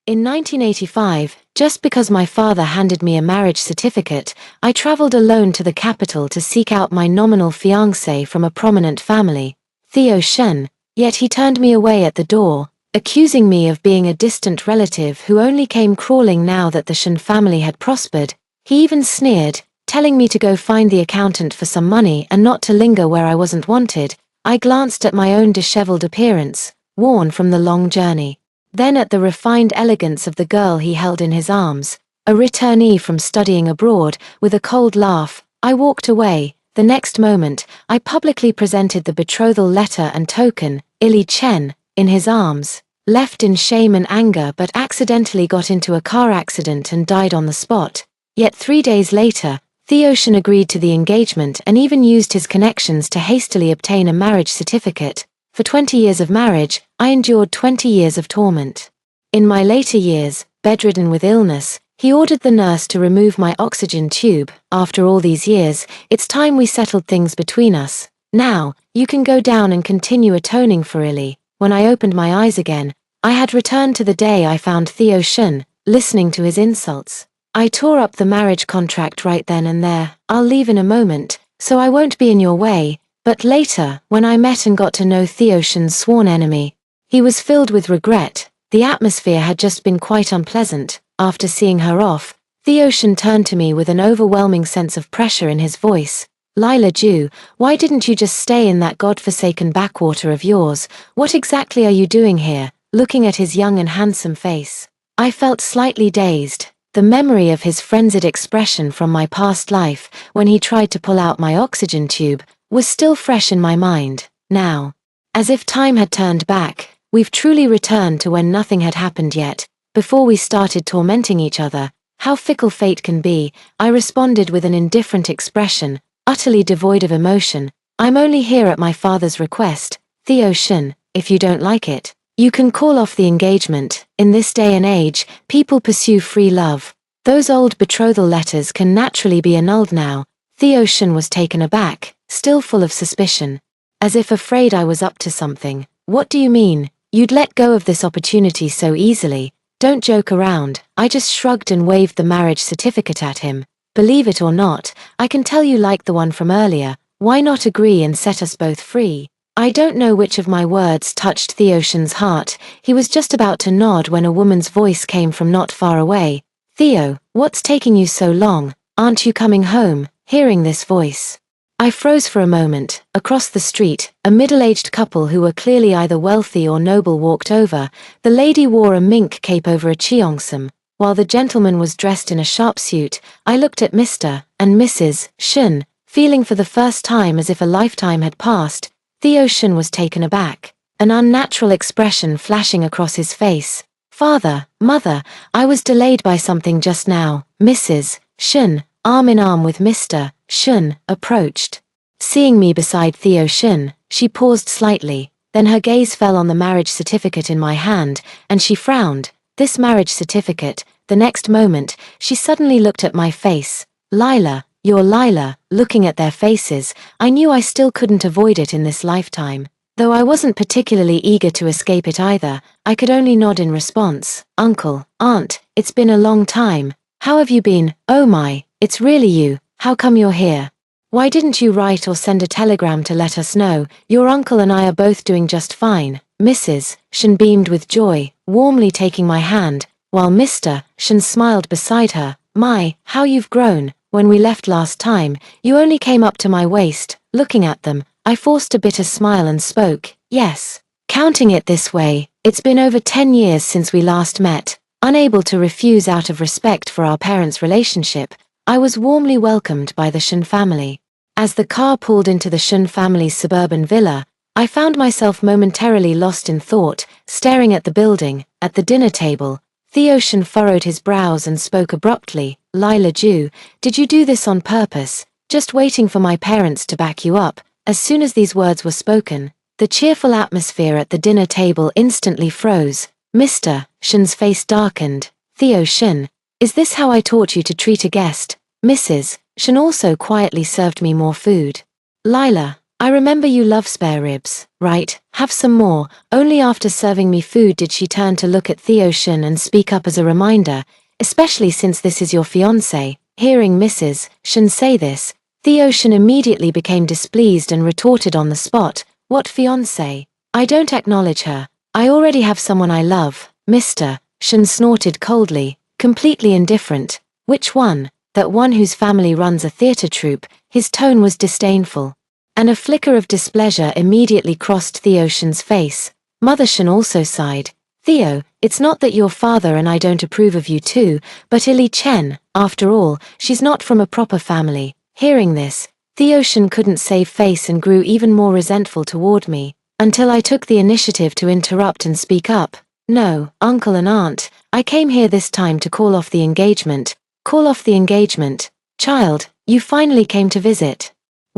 In 1985, just because my father handed me a marriage certificate, I traveled alone to the capital to seek out my nominal fiancé from a prominent family, Theo Shen, yet he turned me away at the door, accusing me of being a distant relative who only came crawling now that the Shen family had prospered. He even sneered, telling me to go find the accountant for some money and not to linger where I wasn't wanted. I glanced at my own disheveled appearance, worn from the long journey. Then at the refined elegance of the girl he held in his arms, a returnee from studying abroad. With a cold laugh, I walked away. The next moment, I publicly presented the betrothal letter and token, Ili Chen, in his arms, left in shame and anger but accidentally got into a car accident and died on the spot. Yet 3 days later, Theo Shen agreed to the engagement and even used his connections to hastily obtain a marriage certificate. For 20 years of marriage, I endured 20 years of torment. In my later years, bedridden with illness, he ordered the nurse to remove my oxygen tube. After all these years, it's time we settled things between us. Now, you can go down and continue atoning for Ili. When I opened my eyes again, I had returned to the day I found Theo Shen, listening to his insults. I tore up the marriage contract right then and there. I'll leave in a moment, so I won't be in your way. But later, when I met and got to know Theo Shen's sworn enemy, he was filled with regret. The atmosphere had just been quite unpleasant. After seeing her off, Theo Shen turned to me with an overwhelming sense of pressure in his voice. Lila Ju, why didn't you just stay in that godforsaken backwater of yours? What exactly are you doing here? Looking at his young and handsome face, I felt slightly dazed. The memory of his frenzied expression from my past life, when he tried to pull out my oxygen tube, was still fresh in my mind. Now, as if time had turned back, we've truly returned to when nothing had happened yet, before we started tormenting each other. How fickle fate can be, I responded with an indifferent expression, utterly devoid of emotion. I'm only here at my father's request, Theo Shen. If you don't like it, you can call off the engagement. In this day and age, people pursue free love. Those old betrothal letters can naturally be annulled now. Theo Shen was taken aback, still full of suspicion, as if afraid I was up to something. What do you mean? You'd let go of this opportunity so easily? Don't joke around. I just shrugged and waved the marriage certificate at him. Believe it or not, I can tell you like the one from earlier. Why not agree and set us both free? I don't know which of my words touched Theo Shen's heart. He was just about to nod when a woman's voice came from not far away. Theo, what's taking you so long? Aren't you coming home? Hearing this voice, I froze for a moment. Across the street, a middle-aged couple who were clearly either wealthy or noble walked over. The lady wore a mink cape over a cheongsam, while the gentleman was dressed in a sharp suit. I looked at Mr. and Mrs. Shen, feeling for the first time as if a lifetime had passed. Theo Shen was taken aback, an unnatural expression flashing across his face. Father, mother, I was delayed by something just now. Mrs. Shen, arm in arm with Mr. Shen, approached. Seeing me beside Theo Shen, she paused slightly, then her gaze fell on the marriage certificate in my hand, and she frowned. This marriage certificate. The next moment, she suddenly looked at my face. Lila, you're Lila. Looking at their faces, I knew I still couldn't avoid it in this lifetime. Though I wasn't particularly eager to escape it either, I could only nod in response. Uncle, aunt, it's been a long time. How have you been? Oh my, it's really you. How come you're here? Why didn't you write or send a telegram to let us know? Your uncle and I are both doing just fine. Mrs. Shen beamed with joy, warmly taking my hand, while Mr. Shen smiled beside her. My, how you've grown. When we left last time, you only came up to my waist. Looking at them, I forced a bitter smile and spoke. Yes. Counting it this way, it's been over 10 years since we last met. Unable to refuse out of respect for our parents' relationship, I was warmly welcomed by the Shen family. As the car pulled into the Shen family's suburban villa, I found myself momentarily lost in thought, staring at the building. At the dinner table, Theo Shen furrowed his brows and spoke abruptly. Lila Ju, did you do this on purpose, just waiting for my parents to back you up? As soon as these words were spoken, the cheerful atmosphere at the dinner table instantly froze. Mr. Shen's face darkened. Theo Shen, is this how I taught you to treat a guest? Mrs. Shen also quietly served me more food. Lila, I remember you love spare ribs, right? Have some more." Only after serving me food did she turn to look at Theo Shen and speak up as a reminder, "Especially since this is your fiancé." Hearing Mrs. Shen say this, Theo Shen immediately became displeased and retorted on the spot, "What fiancé? I don't acknowledge her. I already have someone I love." Mr. Shen snorted coldly, completely indifferent. "Which one? That one whose family runs a theater troupe?" His tone was disdainful, and a flicker of displeasure immediately crossed Theo Shen's face. Mother Shen also sighed. "Theo, it's not that your father and I don't approve of you too, but Ili Chen, after all, she's not from a proper family." Hearing this, Theo Shen couldn't save face and grew even more resentful toward me, until I took the initiative to interrupt and speak up. "No, uncle and aunt, I came here this time to call off the engagement." "Call off the engagement? Child, you finally came to visit.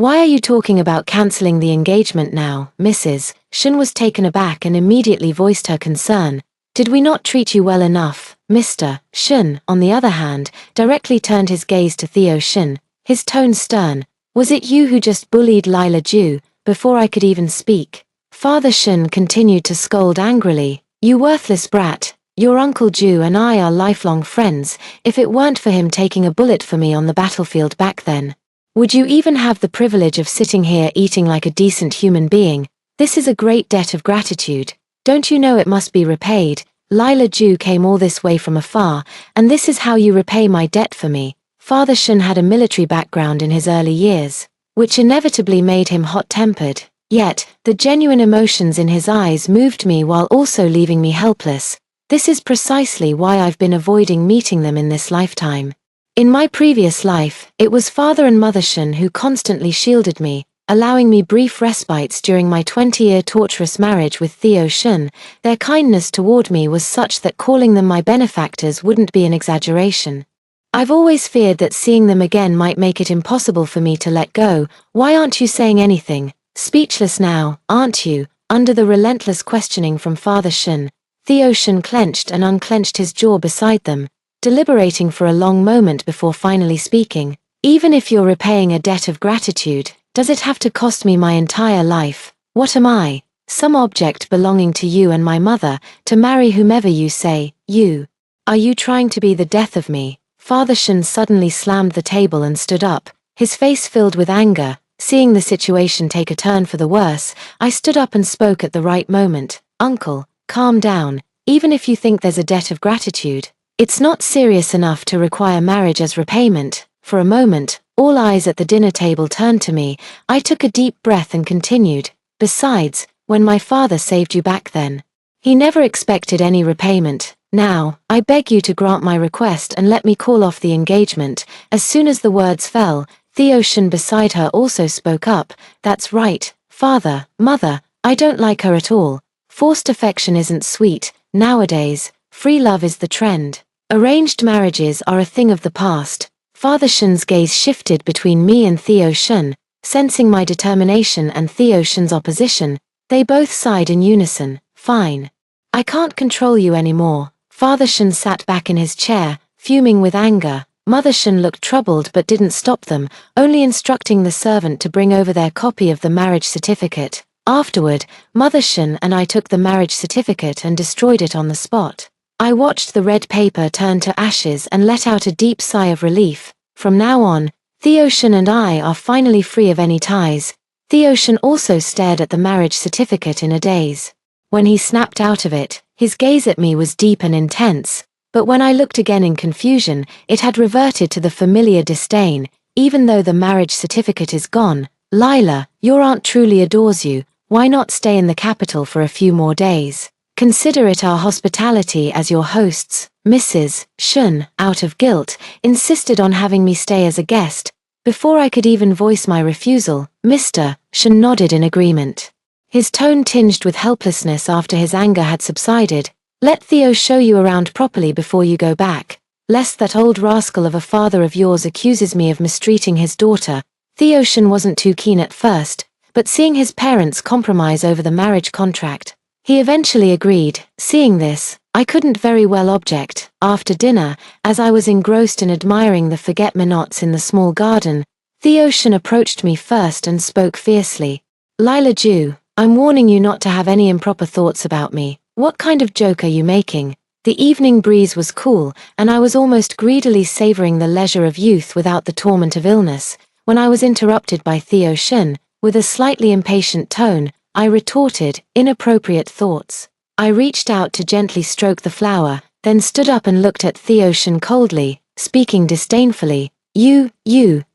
Why are you talking about canceling the engagement now?" Mrs. Shen was taken aback and immediately voiced her concern. "Did we not treat you well enough?" Mr. Shen, on the other hand, directly turned his gaze to Theo Shen, his tone stern. "Was it you who just bullied Lila Ju?" Before I could even speak, Father Shen continued to scold angrily. "You worthless brat, your Uncle Ju and I are lifelong friends. If it weren't for him taking a bullet for me on the battlefield back then, would you even have the privilege of sitting here eating like a decent human being? This is a great debt of gratitude. Don't you know it must be repaid? Lila Ju came all this way from afar, and this is how you repay my debt for me." Father Shen had a military background in his early years, which inevitably made him hot-tempered. Yet, the genuine emotions in his eyes moved me while also leaving me helpless. This is precisely why I've been avoiding meeting them in this lifetime. In my previous life, it was Father and Mother Shen who constantly shielded me, allowing me brief respites during my 20-year torturous marriage with Theo Shen. Their kindness toward me was such that calling them my benefactors wouldn't be an exaggeration. I've always feared that seeing them again might make it impossible for me to let go. "Why aren't you saying anything? Speechless now, aren't you?" Under the relentless questioning from Father Shen, Theo Shen clenched and unclenched his jaw beside them, deliberating for a long moment before finally speaking. "Even if you're repaying a debt of gratitude, does it have to cost me my entire life? What am I? Some object belonging to you and my mother, to marry whomever you say? Are you trying to be the death of me?" Father Shen suddenly slammed the table and stood up, his face filled with anger. Seeing the situation take a turn for the worse, I stood up and spoke at the right moment. "Uncle, calm down. Even if you think there's a debt of gratitude, it's not serious enough to require marriage as repayment." For a moment, all eyes at the dinner table turned to me. I took a deep breath and continued. "Besides, when my father saved you back then, he never expected any repayment. Now, I beg you to grant my request and let me call off the engagement." As soon as the words fell, Theo Shen beside her also spoke up. "That's right, Father, Mother, I don't like her at all. Forced affection isn't sweet. Nowadays, free love is the trend. Arranged marriages are a thing of the past." Father Shen's gaze shifted between me and Theo Shen, sensing my determination and Theo Shen's opposition. They both sighed in unison. "Fine. I can't control you anymore." Father Shen sat back in his chair, fuming with anger. Mother Shen looked troubled but didn't stop them, only instructing the servant to bring over their copy of the marriage certificate. Afterward, Mother Shen and I took the marriage certificate and destroyed it on the spot. I watched the red paper turn to ashes and let out a deep sigh of relief. From now on, Theo Shen and I are finally free of any ties. Theo Shen also stared at the marriage certificate in a daze. When he snapped out of it, his gaze at me was deep and intense, but when I looked again in confusion, it had reverted to the familiar disdain. "Even though the marriage certificate is gone, Lila, your aunt truly adores you. Why not stay in the capital for a few more days? Consider it our hospitality as your hosts." Mrs. Shen, out of guilt, insisted on having me stay as a guest. Before I could even voice my refusal, Mr. Shen nodded in agreement, his tone tinged with helplessness after his anger had subsided. "Let Theo show you around properly before you go back, lest that old rascal of a father of yours accuses me of mistreating his daughter." Theo Shen wasn't too keen at first, but seeing his parents compromise over the marriage contract, he eventually agreed. Seeing this, I couldn't very well object. After dinner, as I was engrossed in admiring the forget-me-nots in the small garden, Theo Shen approached me first and spoke fiercely. Lila Ju, I'm warning you not to have any improper thoughts about me. What kind of joke are you making? The evening breeze was cool, and I was almost greedily savoring the leisure of youth without the torment of illness, when I was interrupted by Theo Shin. With a slightly impatient tone, I retorted, inappropriate thoughts. I reached out to gently stroke the flower, then stood up and looked at Theo Shin coldly, speaking disdainfully. You,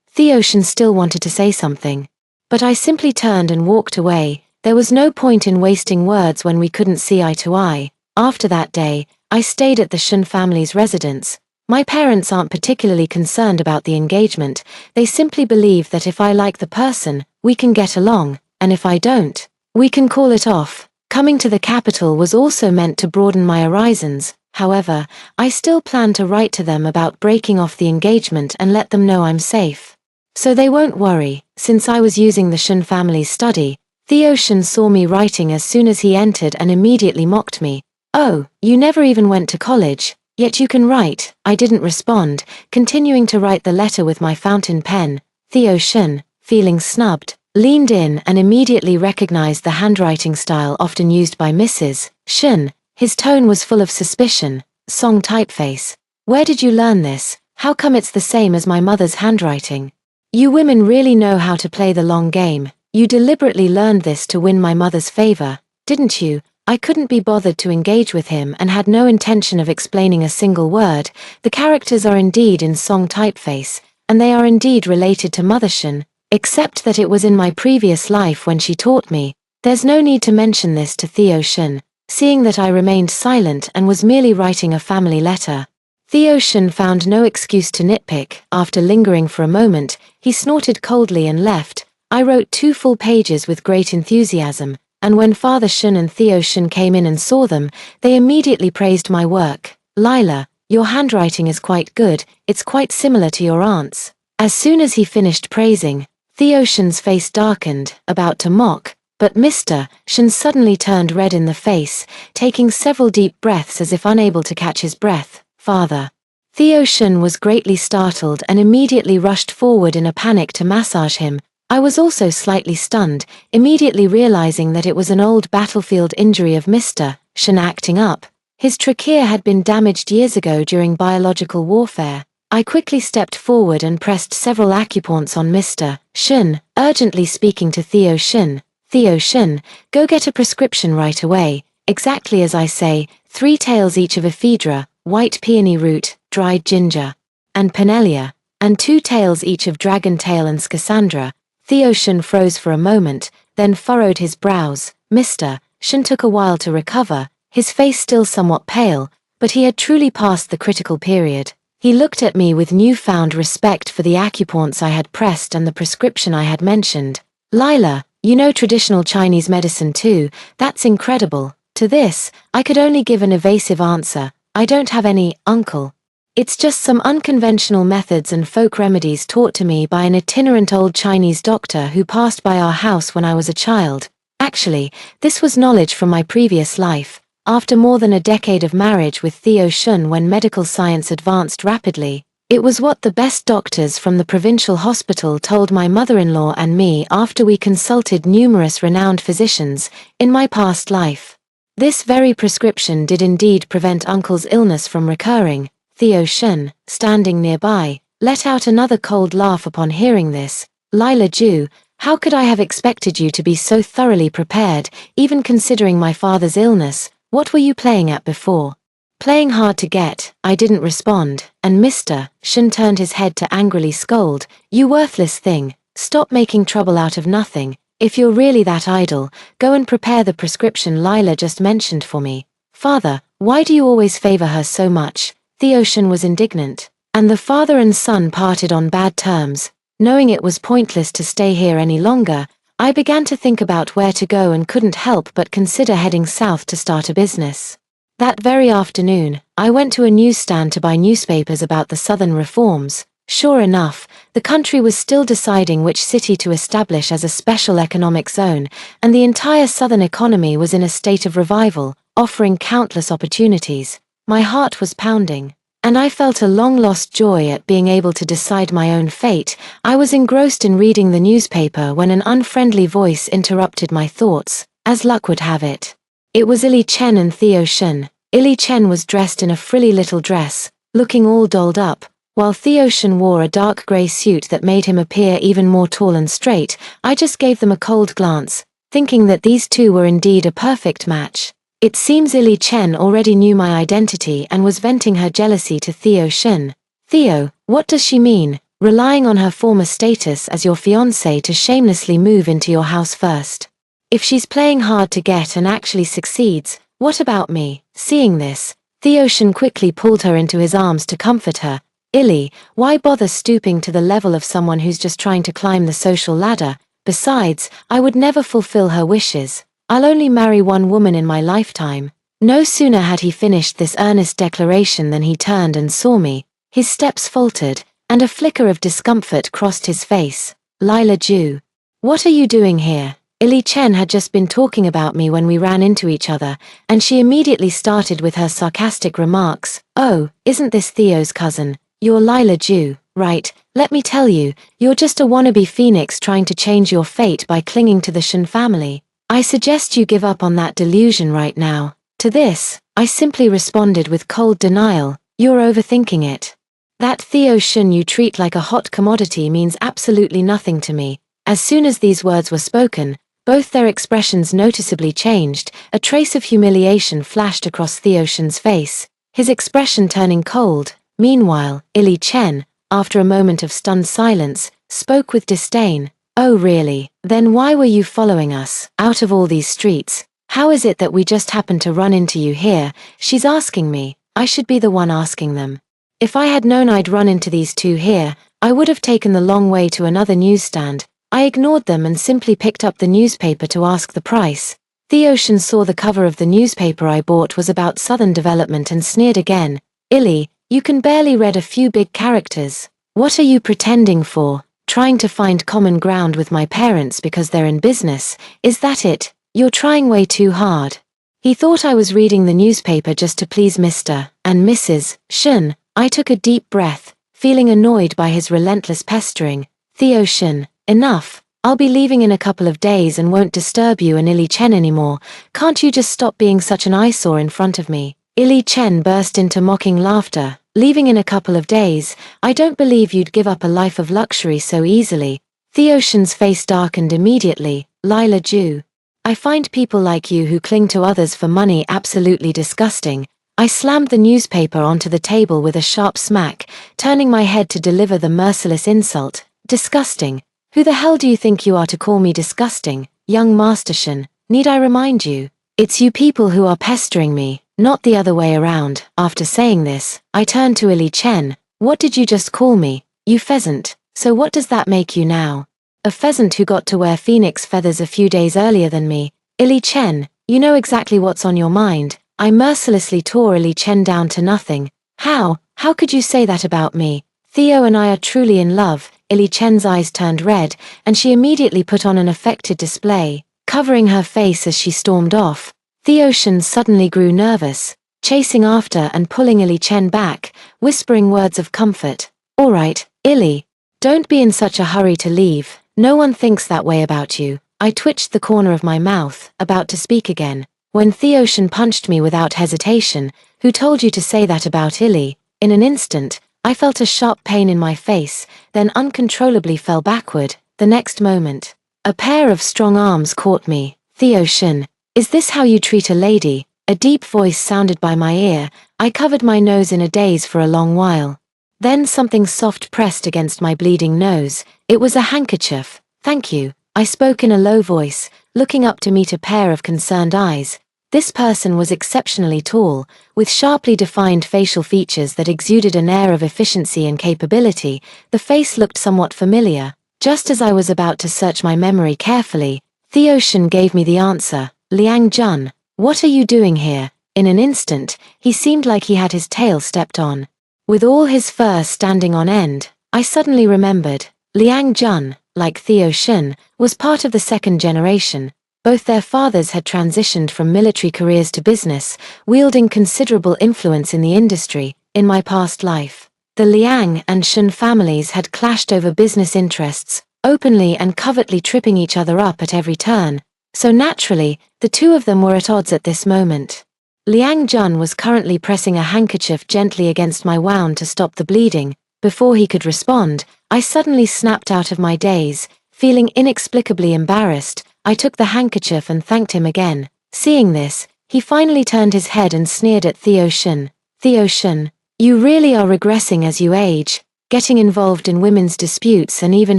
Theo Shin still wanted to say something. But I simply turned and walked away. There was no point in wasting words when we couldn't see eye to eye. After that day, I stayed at the Shin family's residence. My parents aren't particularly concerned about the engagement. They simply believe that if I like the person, we can get along, and if I don't, we can call it off. Coming to the capital was also meant to broaden my horizons. However, I still plan to write to them about breaking off the engagement and let them know I'm safe. So they won't worry. Since I was using the Shin family's study, Theo Shin saw me writing as soon as he entered and immediately mocked me. Oh, you never even went to college, yet you can write. I didn't respond, continuing to write the letter with my fountain pen. Theo Shin, feeling snubbed, leaned in and immediately recognized the handwriting style often used by Mrs. Shin. His tone was full of suspicion. Song typeface. Where did you learn this? How come it's the same as my mother's handwriting? You women really know how to play the long game. You deliberately learned this to win my mother's favor, didn't you? I couldn't be bothered to engage with him and had no intention of explaining a single word. The characters are indeed in Song typeface, and they are indeed related to Mother Shin, except that it was in my previous life when she taught me. There's no need to mention this to Theo Shin, seeing that I remained silent and was merely writing a family letter. Theo Shin found no excuse to nitpick. After lingering for a moment, he snorted coldly and left. I wrote 2 full pages with great enthusiasm, and when Father Shin and Theo Shin came in and saw them, they immediately praised my work. Lila, your handwriting is quite good, it's quite similar to your aunt's. As soon as he finished praising, Theo Shin's face darkened, about to mock, but Mr. Shin suddenly turned red in the face, taking several deep breaths as if unable to catch his breath. Father. Theo Shin was greatly startled and immediately rushed forward in a panic to massage him. I was also slightly stunned, immediately realizing that it was an old battlefield injury of Mr. Shin acting up. His trachea had been damaged years ago during biological warfare. I quickly stepped forward and pressed several acupoints on Mr. Shin, urgently speaking to Theo Shin. Theo Shin, go get a prescription right away, exactly as I say, 3 taels each of ephedra, white peony root, dried ginger, and penelia, and 2 taels each of dragon tail and scasandra. Theo Shin froze for a moment, then furrowed his brows. Mr. Shin took a while to recover, his face still somewhat pale, but he had truly passed the critical period. He looked at me with newfound respect for the acupoints I had pressed and the prescription I had mentioned. Lila, you know traditional Chinese medicine too, that's incredible. To this, I could only give an evasive answer. I don't have any, uncle. It's just some unconventional methods and folk remedies taught to me by an itinerant old Chinese doctor who passed by our house when I was a child. Actually, this was knowledge from my previous life. After more than a decade of marriage with Theo Shin when medical science advanced rapidly, it was what the best doctors from the provincial hospital told my mother-in-law and me after we consulted numerous renowned physicians in my past life. This very prescription did indeed prevent Uncle's illness from recurring. Theo Shin, standing nearby, let out another cold laugh upon hearing this. Lila Ju, how could I have expected you to be so thoroughly prepared, even considering my father's illness? What were you playing at before? Playing hard to get. I didn't respond, and Mr. Shin turned his head to angrily scold. You worthless thing, stop making trouble out of nothing. If you're really that idle, go and prepare the prescription Lila just mentioned for me. Father, why do you always favor her so much? Theo Shin was indignant, and the father and son parted on bad terms. Knowing it was pointless to stay here any longer, I began to think about where to go and couldn't help but consider heading south to start a business. That very afternoon, I went to a newsstand to buy newspapers about the southern reforms. Sure enough, the country was still deciding which city to establish as a special economic zone, and the entire southern economy was in a state of revival, offering countless opportunities. My heart was pounding. and I felt a long-lost joy at being able to decide my own fate. I was engrossed in reading the newspaper when an unfriendly voice interrupted my thoughts, as luck would have it. It was Ili Chen and Theo Shen. Ili Chen was dressed in a frilly little dress, looking all dolled up, while Theo Shen wore a dark grey suit that made him appear even more tall and straight. I just gave them a cold glance, thinking that these two were indeed a perfect match. It seems Ili Chen already knew my identity and was venting her jealousy to Theo Shen. Theo, what does she mean, relying on her former status as your fiancé to shamelessly move into your house first? If she's playing hard to get and actually succeeds, what about me? Seeing this, Theo Shen quickly pulled her into his arms to comfort her. Ili, why bother stooping to the level of someone who's just trying to climb the social ladder? Besides, I would never fulfill her wishes. I'll only marry one woman in my lifetime. No sooner had he finished this earnest declaration than he turned and saw me. His steps faltered, and a flicker of discomfort crossed his face. Lila Ju. What are you doing here? Ili Chen had just been talking about me when we ran into each other, and she immediately started with her sarcastic remarks. Oh, isn't this Theo's cousin? You're Lila Ju, right? Let me tell you, you're just a wannabe phoenix trying to change your fate by clinging to the Shen family. I suggest you give up on that delusion right now. To this, I simply responded with cold denial. You're overthinking it. That Theo Shen you treat like a hot commodity means absolutely nothing to me. As soon as these words were spoken, both their expressions noticeably changed. A trace of humiliation flashed across Theo Shen's face, his expression turning cold. Meanwhile, Ili Chen, after a moment of stunned silence, spoke with disdain. Oh really? Then why were you following us, out of all these streets? How is it that we just happened to run into you here? She's asking me. I should be the one asking them. If I had known I'd run into these two here, I would have taken the long way to another newsstand. I ignored them and simply picked up the newspaper to ask the price. Theo Shen saw the cover of the newspaper I bought was about Southern development and sneered again. Ili, you can barely read a few big characters. What are you pretending for? Trying to find common ground with my parents because they're in business? Is that it? You're trying way too hard. He thought I was reading the newspaper just to please Mr. and Mrs. Shen. I took a deep breath, feeling annoyed by his relentless pestering. Theo Shen. Enough. I'll be leaving in a couple of days and won't disturb you and Ili Chen anymore. Can't you just stop being such an eyesore in front of me? Ili Chen burst into mocking laughter. Leaving in a couple of days? I don't believe you'd give up a life of luxury so easily. Theo Shen's face darkened immediately. Lila Ju. I find people like you who cling to others for money absolutely disgusting. I slammed the newspaper onto the table with a sharp smack, turning my head to deliver the merciless insult. Disgusting. Who the hell do you think you are to call me disgusting, young Master Shen? Need I remind you? It's you people who are pestering me, not the other way around. After saying this, I turned to Ili Chen. What did you just call me? You pheasant. So what does that make you now? A pheasant who got to wear phoenix feathers a few days earlier than me. Ili Chen, you know exactly what's on your mind. I mercilessly tore Ili Chen down to nothing. How could you say that about me? Theo and I are truly in love. Ili Chen's eyes turned red, and she immediately put on an affected display, covering her face as she stormed off. Theo Shen suddenly grew nervous, chasing after and pulling Ili Chen back, whispering words of comfort. All right, Ili. Don't be in such a hurry to leave. No one thinks that way about you. I twitched the corner of my mouth, about to speak again, when Theo Shen punched me without hesitation. Who told you to say that about Ili? In an instant, I felt a sharp pain in my face, then uncontrollably fell backward. The next moment, a pair of strong arms caught me. Theo Shen, is this how you treat a lady? A deep voice sounded by my ear. I covered my nose in a daze for a long while. Then something soft pressed against my bleeding nose. It was a handkerchief. Thank you. I spoke in a low voice, looking up to meet a pair of concerned eyes. This person was exceptionally tall, with sharply defined facial features that exuded an air of efficiency and capability. The face looked somewhat familiar. Just as I was about to search my memory carefully, Theo Shen gave me the answer. Liang Jun, what are you doing here? In an instant, he seemed like he had his tail stepped on. With all his fur standing on end, I suddenly remembered. Liang Jun, like Theo Shen, was part of the second generation. Both their fathers had transitioned from military careers to business, wielding considerable influence in the industry. In my past life, the Liang and Shen families had clashed over business interests, openly and covertly tripping each other up at every turn, so naturally, the two of them were at odds at this moment. Liang Jun was currently pressing a handkerchief gently against my wound to stop the bleeding. Before he could respond, I suddenly snapped out of my daze. Feeling inexplicably embarrassed, I took the handkerchief and thanked him again. Seeing this, he finally turned his head and sneered at Theo Shen. Theo Shen, you really are regressing as you age, getting involved in women's disputes and even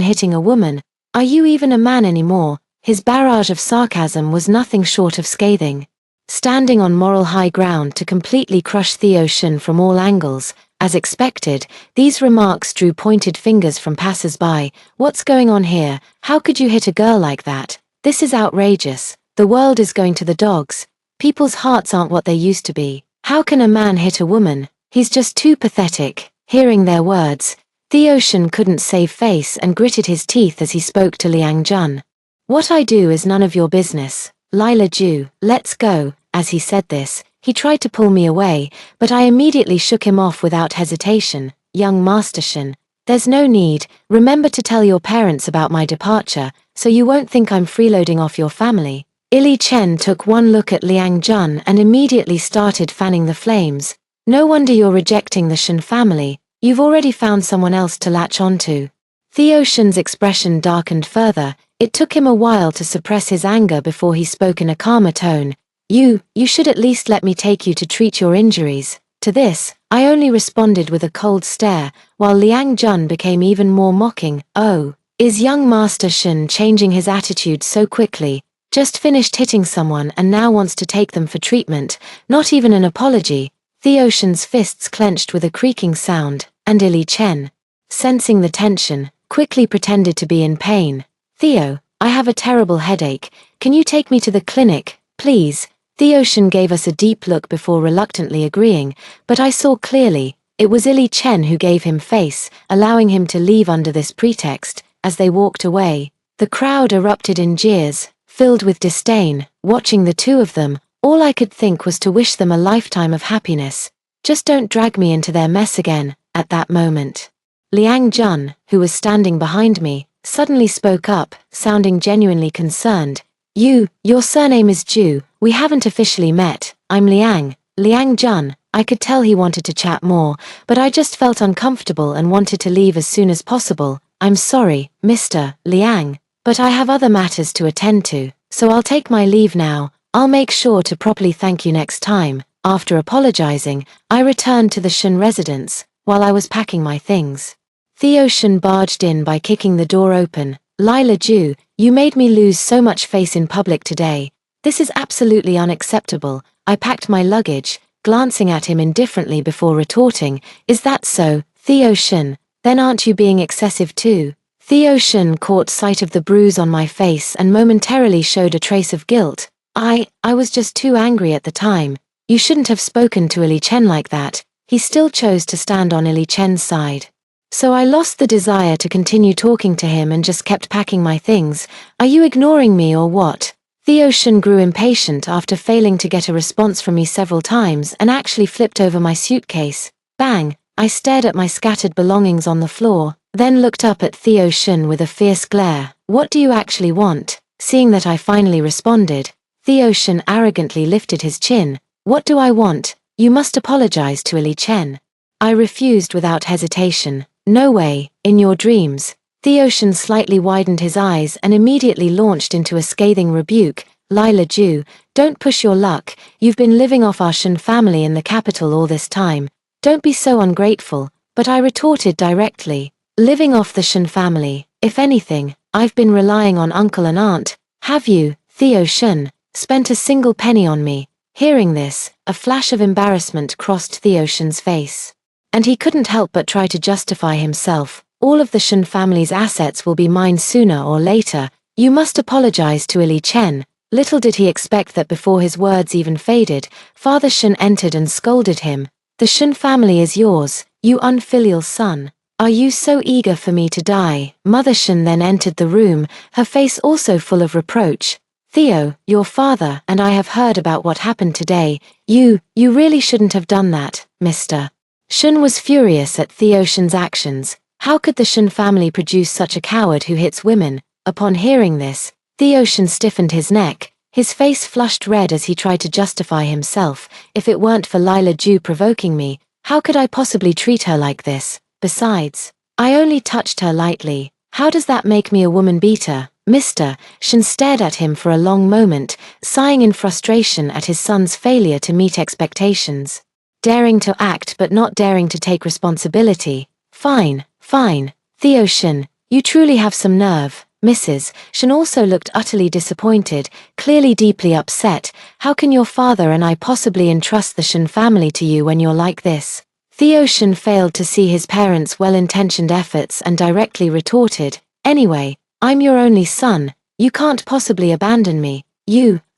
hitting a woman. Are you even a man anymore? His barrage of sarcasm was nothing short of scathing. Standing on moral high ground to completely crush Theo Shen from all angles, as expected, these remarks drew pointed fingers from passers-by. What's going on here? How could you hit a girl like that? This is outrageous. The world is going to the dogs. People's hearts aren't what they used to be. How can a man hit a woman? He's just too pathetic. Hearing their words, Theo Shen couldn't save face and gritted his teeth as he spoke to Liang Jun. What I do is none of your business. Lila Ju, let's go. As he said this, he tried to pull me away, but I immediately shook him off without hesitation. Young Master Shen, there's no need. Remember to tell your parents about my departure, so you won't think I'm freeloading off your family. Ili Chen took one look at Liang Jun and immediately started fanning the flames. No wonder you're rejecting the Shen family. You've already found someone else to latch onto. Theo Shen's expression darkened further. It took him a while to suppress his anger before he spoke in a calmer tone. You should at least let me take you to treat your injuries. To this, I only responded with a cold stare, while Liang Jun became even more mocking. Oh, is young Master Shen changing his attitude so quickly? Just finished hitting someone and now wants to take them for treatment, not even an apology. Theo Shen's fists clenched with a creaking sound, and Ili Chen, sensing the tension, quickly pretended to be in pain. Theo, I have a terrible headache. Can you take me to the clinic, please? Theo Shen gave us a deep look before reluctantly agreeing, but I saw clearly, it was Ili Chen who gave him face, allowing him to leave under this pretext. As they walked away, the crowd erupted in jeers, filled with disdain. Watching the two of them, all I could think was to wish them a lifetime of happiness. Just don't drag me into their mess again. At that moment, Liang Jun, who was standing behind me, suddenly spoke up, sounding genuinely concerned. Your surname is Ju. We haven't officially met. I'm Liang Jun. I could tell he wanted to chat more, but I just felt uncomfortable and wanted to leave as soon as possible. I'm sorry, Mr. Liang, but I have other matters to attend to, so I'll take my leave now. I'll make sure to properly thank you next time. After apologizing, I returned to the Shen residence. While I was packing my things, Theo Shen barged in by kicking the door open. Lila Ju, you made me lose so much face in public today. This is absolutely unacceptable. I packed my luggage, glancing at him indifferently before retorting, is that so, Theo Shen? Then aren't you being excessive too? Theo Shen caught sight of the bruise on my face and momentarily showed a trace of guilt. I was just too angry at the time. You shouldn't have spoken to Ili Chen like that. He still chose to stand on Ili Chen's side. So I lost the desire to continue talking to him and just kept packing my things. Are you ignoring me or what? Theo Shen grew impatient after failing to get a response from me several times and actually flipped over my suitcase. Bang! I stared at my scattered belongings on the floor, then looked up at Theo Shen with a fierce glare. What do you actually want? Seeing that I finally responded, Theo Shen arrogantly lifted his chin. What do I want? You must apologize to Ili Chen. I refused without hesitation. No way, in your dreams. Theo Shen slightly widened his eyes and immediately launched into a scathing rebuke. Lila Ju, don't push your luck. You've been living off our Shen family in the capital all this time. Don't be so ungrateful. But I retorted directly. Living off the Shen family, if anything, I've been relying on uncle and aunt. Have you, Theo Shen, spent a single penny on me? Hearing this, a flash of embarrassment crossed Theo Shen's face. And he couldn't help but try to justify himself. All of the Shen family's assets will be mine sooner or later. You must apologize to Ili Chen. Little did he expect that before his words even faded, Father Shen entered and scolded him. The Shen family is yours, you unfilial son. Are you so eager for me to die? Mother Shen then entered the room, her face also full of reproach. Theo, your father and I have heard about what happened today. You really shouldn't have done that, Mr. Shun was furious at Theoshen's actions. How could the Shun family produce such a coward who hits women? Upon hearing this, Theoshen stiffened his neck. His face flushed red as he tried to justify himself. If it weren't for Lila Ju provoking me, how could I possibly treat her like this? Besides, I only touched her lightly. How does that make me a woman beater? Mr. Shen stared at him for a long moment, sighing in frustration at his son's failure to meet expectations. Daring to act but not daring to take responsibility. Fine, fine. Theoshen, you truly have some nerve. Mrs. Shen also looked utterly disappointed, clearly deeply upset. How can your father and I possibly entrust the Shen family to you when you're like this? Theoshen failed to see his parents' well-intentioned efforts and directly retorted, anyway, I'm your only son. You can't possibly abandon me.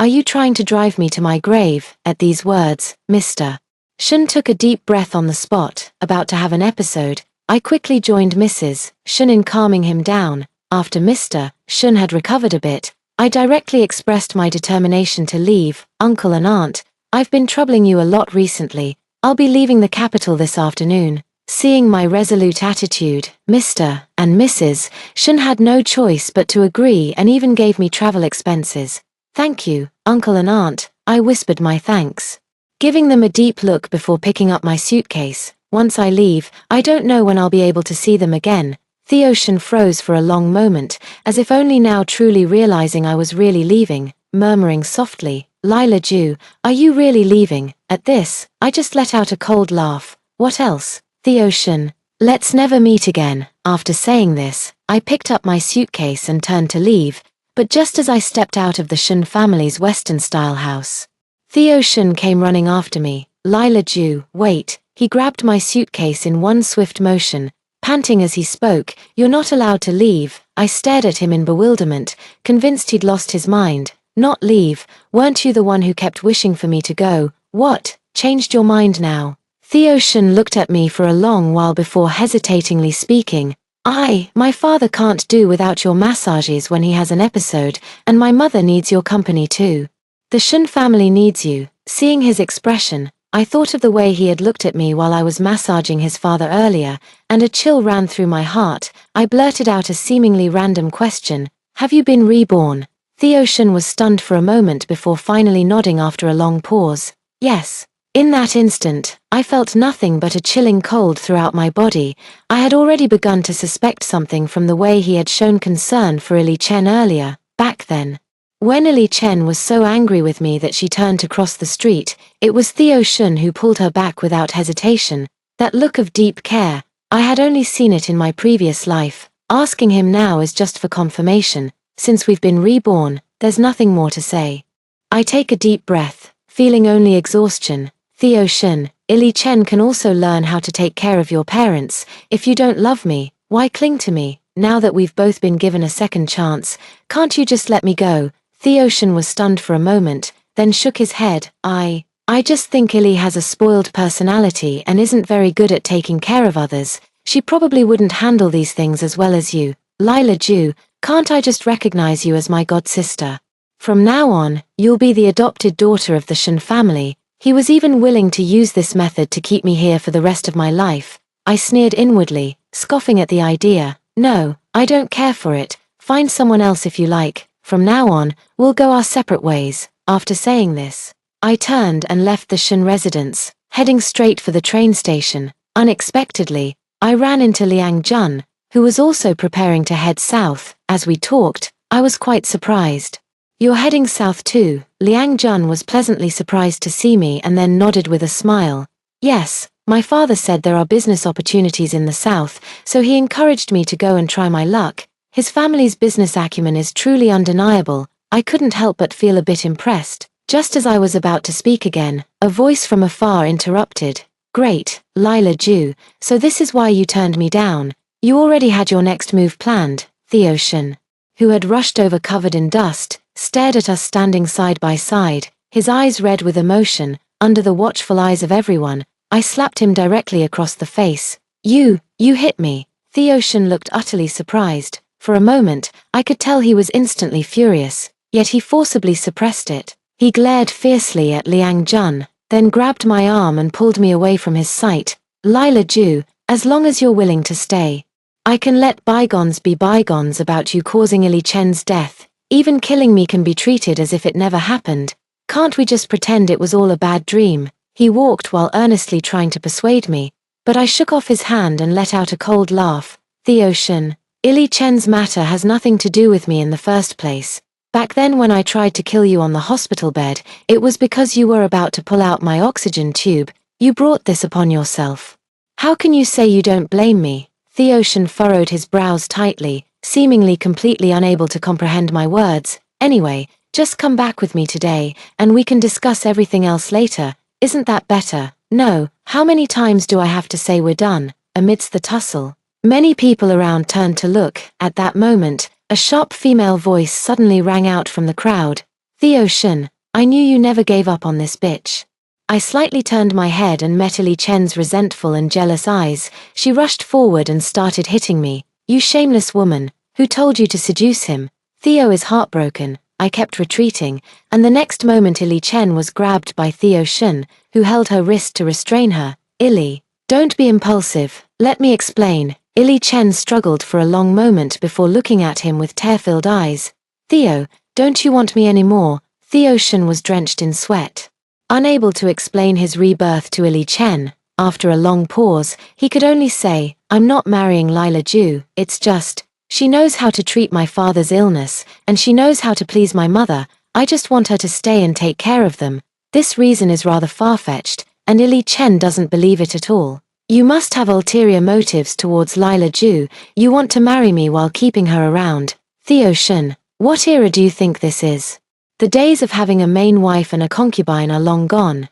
Are you trying to drive me to my grave? At these words, Mr. Shen took a deep breath on the spot, about to have an episode. I quickly joined Mrs. Shen in calming him down. After Mr. Shen had recovered a bit, I directly expressed my determination to leave. Uncle and Aunt, I've been troubling you a lot recently. I'll be leaving the capital this afternoon. Seeing my resolute attitude, Mr. and Mrs. Shen had no choice but to agree and even gave me travel expenses. Thank you, Uncle and Aunt, I whispered my thanks, giving them a deep look before picking up my suitcase. Once I leave, I don't know when I'll be able to see them again. Theoshen froze for a long moment, as if only now truly realizing I was really leaving, murmuring softly, Lila Ju, are you really leaving? At this, I just let out a cold laugh. What else? Theoshen, let's never meet again. After saying this, I picked up my suitcase and turned to leave, but just as I stepped out of the Shen family's Western-style house, Theoshen came running after me. Lila Ju, wait. He grabbed my suitcase in one swift motion, panting as he spoke, you're not allowed to leave. I stared at him in bewilderment, convinced he'd lost his mind. Not leave? Weren't you the one who kept wishing for me to go? What? Changed your mind now? Theoshen looked at me for a long while before hesitatingly speaking. My father can't do without your massages when he has an episode, and my mother needs your company too. The Shen family needs you. Seeing his expression, I thought of the way he had looked at me while I was massaging his father earlier, and a chill ran through my heart. I blurted out a seemingly random question. Have you been reborn? Theoshen was stunned for a moment before finally nodding after a long pause. Yes. In that instant, I felt nothing but a chilling cold throughout my body. I had already begun to suspect something from the way he had shown concern for Ili Chen earlier. Back then, when Ili Chen was so angry with me that she turned to cross the street, it was Theoshen who pulled her back without hesitation. That look of deep care, I had only seen it in my previous life. Asking him now is just for confirmation. Since we've been reborn, there's nothing more to say. I take a deep breath, feeling only exhaustion. Theoshen, Ili Chen can also learn how to take care of your parents. If you don't love me, why cling to me? Now that we've both been given a second chance, can't you just let me go? Theoshen was stunned for a moment, then shook his head. I just think Ili has a spoiled personality and isn't very good at taking care of others. She probably wouldn't handle these things as well as you. Lila Ju, can't I just recognize you as my god sister? From now on, you'll be the adopted daughter of the Shen family. He was even willing to use this method to keep me here for the rest of my life. I sneered inwardly, scoffing at the idea. No, I don't care for it. Find someone else if you like. From now on, we'll go our separate ways. After saying this, I turned and left the Shen residence, heading straight for the train station. Unexpectedly, I ran into Liang Jun, who was also preparing to head south. As we talked, I was quite surprised. You're heading south too? Liang Jun was pleasantly surprised to see me and then nodded with a smile. Yes, my father said there are business opportunities in the south, so he encouraged me to go and try my luck. His family's business acumen is truly undeniable. I couldn't help but feel a bit impressed. Just as I was about to speak again, a voice from afar interrupted. Great, Lila Ju, so this is why you turned me down. You already had your next move planned. Theoshen, who had rushed over covered in dust, stared at us standing side by side, his eyes red with emotion. Under the watchful eyes of everyone, I slapped him directly across the face. You hit me. Theoshen looked utterly surprised. For a moment, I could tell he was instantly furious, yet he forcibly suppressed it. He glared fiercely at Liang Jun, then grabbed my arm and pulled me away from his sight. Lila Ju, as long as you're willing to stay. I can let bygones be bygones about you causing Ili Chen's death. Even killing me can be treated as if it never happened. Can't we just pretend it was all a bad dream? He walked while earnestly trying to persuade me, but I shook off his hand and let out a cold laugh. Theo Shen, Ili Chen's matter has nothing to do with me in the first place. Back then when I tried to kill you on the hospital bed, it was because you were about to pull out my oxygen tube. You brought this upon yourself. How can you say you don't blame me? Theo Shen furrowed his brows tightly, seemingly completely unable to comprehend my words. Anyway, just come back with me today, and we can discuss everything else later. Isn't that better? No, how many times do I have to say we're done? Amidst the tussle, many people around turned to look. At that moment, a sharp female voice suddenly rang out from the crowd. Theo Shen, I knew you never gave up on this bitch. I slightly turned my head and met Ili Chen's resentful and jealous eyes. She rushed forward and started hitting me. You shameless woman, who told you to seduce him? Theo is heartbroken. I kept retreating, and the next moment Ili Chen was grabbed by Theo Shen, who held her wrist to restrain her. Ili, don't be impulsive, let me explain. Ili Chen struggled for a long moment before looking at him with tear-filled eyes. Theo, don't you want me anymore? Theo Shen was drenched in sweat. Unable to explain his rebirth to Ili Chen, after a long pause, he could only say, I'm not marrying Lila Ju, it's just, she knows how to treat my father's illness, and she knows how to please my mother. I just want her to stay and take care of them. This reason is rather far-fetched, and Ili Chen doesn't believe it at all. You must have ulterior motives towards Lila Ju. You want to marry me while keeping her around. Theo Shen, what era do you think this is? The days of having a main wife and a concubine are long gone.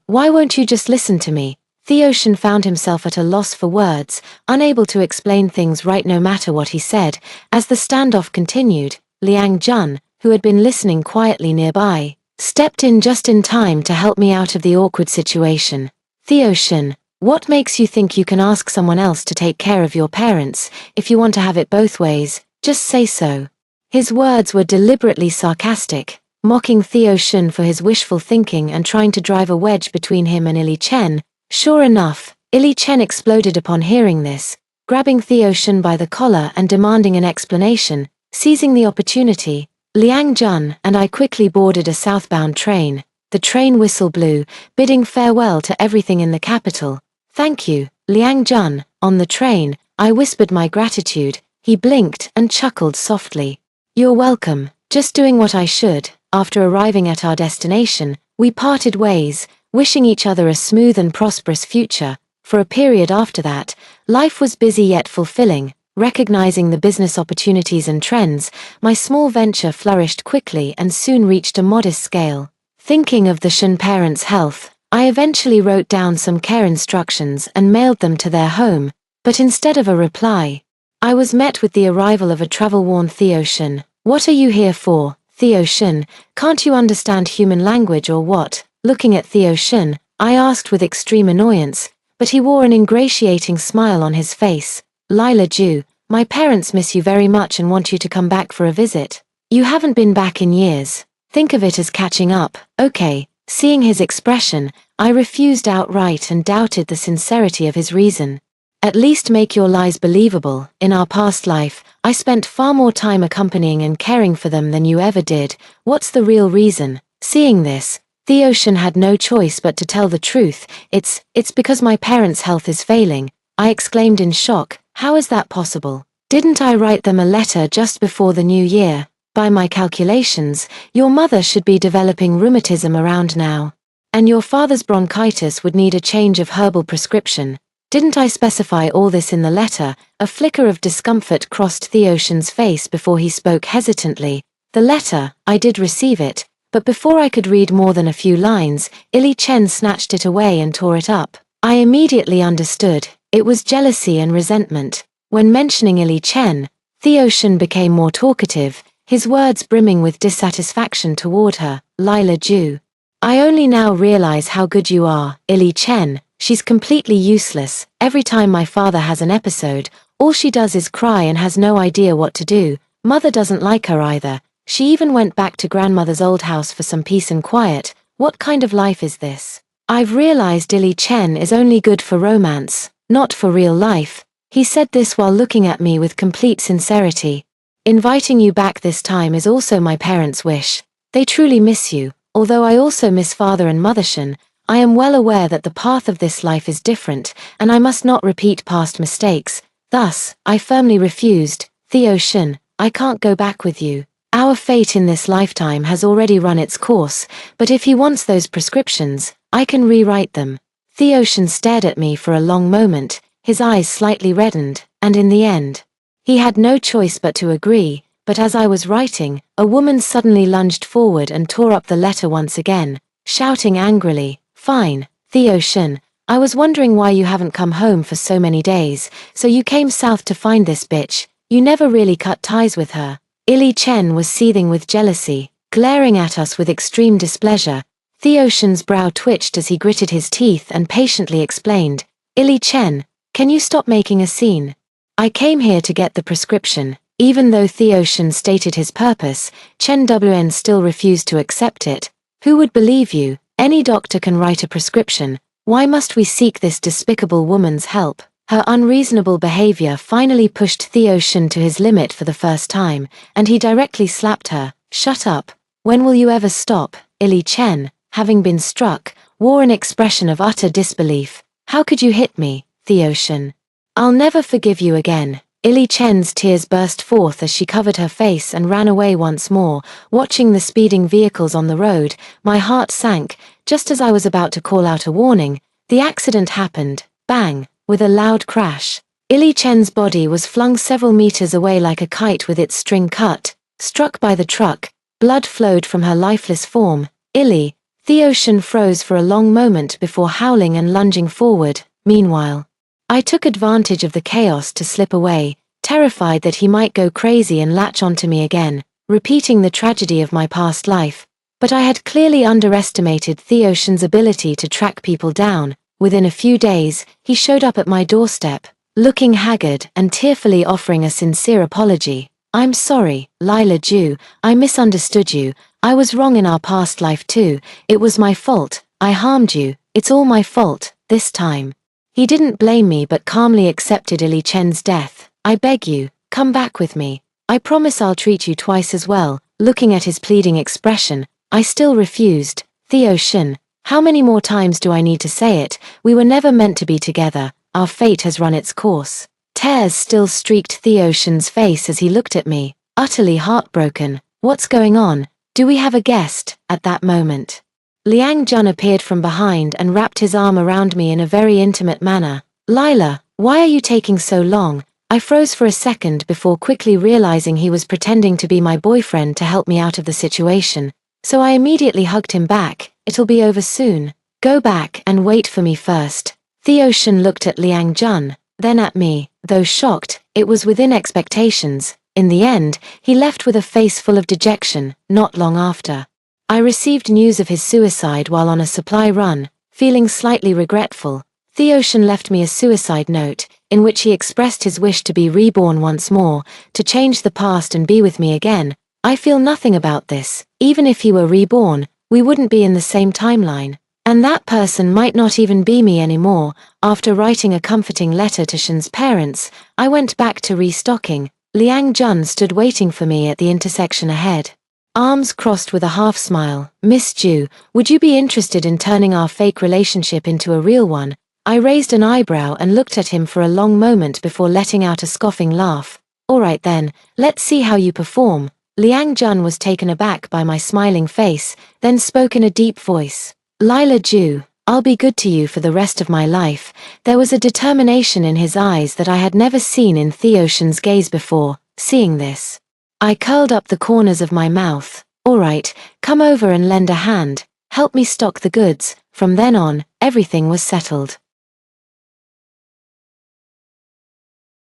Why won't you just listen to me? Theo Shen found himself at a loss for words, unable to explain things right no matter what he said. As the standoff continued, Liang Jun, who had been listening quietly nearby, stepped in just in time to help me out of the awkward situation. Theo Shen, what makes you think you can ask someone else to take care of your parents? If you want to have it both ways, just say so. His words were deliberately sarcastic, mocking Theo Shen for his wishful thinking and trying to drive a wedge between him and Ili Chen. Sure enough, Ili Chen exploded upon hearing this, grabbing Theo Shen by the collar and demanding an explanation. Seizing the opportunity, Liang Jun and I quickly boarded a southbound train. The train whistle blew, bidding farewell to everything in the capital. Thank you, Liang Jun. On the train, I whispered my gratitude. He blinked and chuckled softly. You're welcome, just doing what I should. After arriving at our destination, we parted ways, wishing each other a smooth and prosperous future. For a period after that, life was busy yet fulfilling. Recognizing the business opportunities and trends, my small venture flourished quickly and soon reached a modest scale. Thinking of the Shen parents' health, I eventually wrote down some care instructions and mailed them to their home, but instead of a reply, I was met with the arrival of a travel-worn Theo Shen. What are you here for, Theo Shen? Can't you understand human language or what? Looking at Theo Shen, I asked with extreme annoyance, but he wore an ingratiating smile on his face. Lila Ju, my parents miss you very much and want you to come back for a visit. You haven't been back in years. Think of it as catching up. Okay. Seeing his expression, I refused outright and doubted the sincerity of his reason. At least make your lies believable. In our past life, I spent far more time accompanying and caring for them than you ever did. What's the real reason? Seeing this, Theo Shen had no choice but to tell the truth. It's because my parents' health is failing, I exclaimed in shock. How is that possible? Didn't I write them a letter just before the new year? By my calculations, your mother should be developing rheumatism around now. And your father's bronchitis would need a change of herbal prescription. Didn't I specify all this in the letter? A flicker of discomfort crossed Theo Shen's face before he spoke hesitantly. The letter, I did receive it, but before I could read more than a few lines, Ili Chen snatched it away and tore it up. I immediately understood. It was jealousy and resentment. When mentioning Ili Chen, Theo Shen became more talkative, his words brimming with dissatisfaction toward her. Lila Ju, I only now realize how good you are, Ili Chen. She's completely useless. Every time my father has an episode, all she does is cry and has no idea what to do. Mother doesn't like her either. She even went back to grandmother's old house for some peace and quiet. What kind of life is this? I've realized Ili Chen is only good for romance, not for real life. He said this while looking at me with complete sincerity. Inviting you back this time is also my parents' wish. They truly miss you, although I also miss father and mother Shen. I am well aware that the path of this life is different, and I must not repeat past mistakes. Thus, I firmly refused. Theo Shen, I can't go back with you. Our fate in this lifetime has already run its course, but if he wants those prescriptions, I can rewrite them. Theo Shen stared at me for a long moment, his eyes slightly reddened, and in the end, he had no choice but to agree. But as I was writing, a woman suddenly lunged forward and tore up the letter once again, shouting angrily, "Fine, Theo Shen, I was wondering why you haven't come home for so many days, so you came south to find this bitch. You never really cut ties with her." Ili Chen was seething with jealousy, glaring at us with extreme displeasure. Theo Shen's brow twitched as he gritted his teeth and patiently explained, "Ili Chen, can you stop making a scene? I came here to get the prescription." Even though Theo Shen stated his purpose, Chen Wn still refused to accept it. "Who would believe you? Any doctor can write a prescription. Why must we seek this despicable woman's help?" Her unreasonable behavior finally pushed Theo Shen to his limit for the first time, and he directly slapped her. "Shut up. When will you ever stop?" Ili Chen, having been struck, wore an expression of utter disbelief. "How could you hit me, Theo Shen? I'll never forgive you again." Ili Chen's tears burst forth as she covered her face and ran away once more. Watching the speeding vehicles on the road, my heart sank. Just as I was about to call out a warning, the accident happened. Bang! With a loud crash, Ili Chen's body was flung several meters away like a kite with its string cut. Struck by the truck, blood flowed from her lifeless form. Theo Shen froze for a long moment before howling and lunging forward. Meanwhile, I took advantage of the chaos to slip away, terrified that he might go crazy and latch onto me again, repeating the tragedy of my past life. But I had clearly underestimated Theo Shen's ability to track people down. Within a few days, he showed up at my doorstep, looking haggard and tearfully offering a sincere apology. "I'm sorry, Lila Ju, I misunderstood you. I was wrong in our past life too. It was my fault. I harmed you. It's all my fault, this time." He didn't blame me but calmly accepted Ili Chen's death. "I beg you, come back with me. I promise I'll treat you twice as well." Looking at his pleading expression, I still refused. "Theo Shen, how many more times do I need to say it? We were never meant to be together. Our fate has run its course." Tears still streaked Theo Shen's face as he looked at me, utterly heartbroken. "What's going on? Do we have a guest?" At that moment, Liang Jun appeared from behind and wrapped his arm around me in a very intimate manner. "Lila, why are you taking so long?" I froze for a second before quickly realizing he was pretending to be my boyfriend to help me out of the situation, so I immediately hugged him back. "It'll be over soon. Go back and wait for me first." Theo Shen looked at Liang Jun, then at me. Though shocked, it was within expectations. In the end, he left with a face full of dejection. Not long after, I received news of his suicide while on a supply run. Feeling slightly regretful, Theo Shen left me a suicide note, in which he expressed his wish to be reborn once more, to change the past and be with me again. I feel nothing about this. Even if he were reborn, we wouldn't be in the same timeline. And that person might not even be me anymore. After writing a comforting letter to Shen's parents, I went back to restocking. Liang Jun stood waiting for me at the intersection ahead, arms crossed with a half smile. "Miss Ju, would you be interested in turning our fake relationship into a real one?" I raised an eyebrow and looked at him for a long moment before letting out a scoffing laugh. "All right then, let's see how you perform." Liang Jun was taken aback by my smiling face, then spoke in a deep voice. "Lila Ju, I'll be good to you for the rest of my life." There was a determination in his eyes that I had never seen in Theo Shen's gaze before. Seeing this, I curled up the corners of my mouth. "All right, come over and lend a hand. Help me stock the goods." From then on, everything was settled.